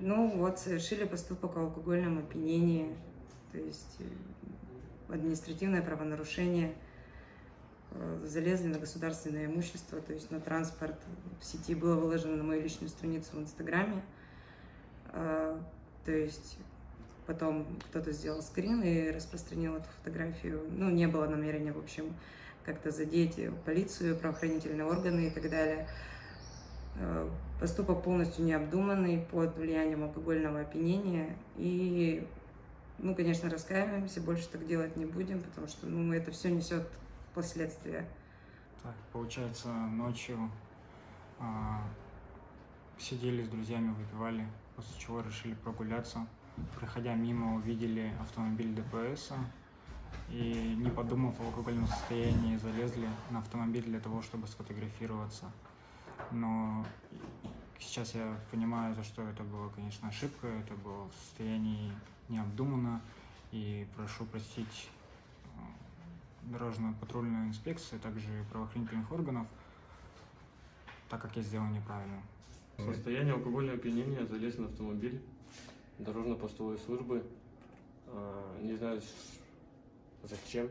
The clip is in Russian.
Ну вот, совершили поступок о алкогольном опьянении, то есть административное правонарушение, залезли на государственное имущество, то есть на транспорт. В сети было выложено на мою личную страницу в Инстаграме, то есть потом кто-то сделал скрин и распространил эту фотографию. Ну, не было намерения, в общем, как-то задеть полицию, правоохранительные органы и так далее. Поступок полностью необдуманный, под влиянием алкогольного опьянения. И, ну, конечно, раскаиваемся, больше так делать не будем, потому что, ну, это все несет последствия. Так, получается, ночью сидели с друзьями, выпивали, после чего решили прогуляться. Проходя мимо, увидели автомобиль ДПС и, не подумав о алкогольном состоянии, залезли на автомобиль для того, чтобы сфотографироваться. Но сейчас я понимаю, за что это было, конечно, ошибка, это было в состоянии необдуманно, и прошу простить дорожно-патрульную инспекцию, а также правоохранительных органов, так как я сделал неправильно. В состоянии алкогольного опьянения залез на автомобиль дорожно-постовой службы. Не знаю зачем.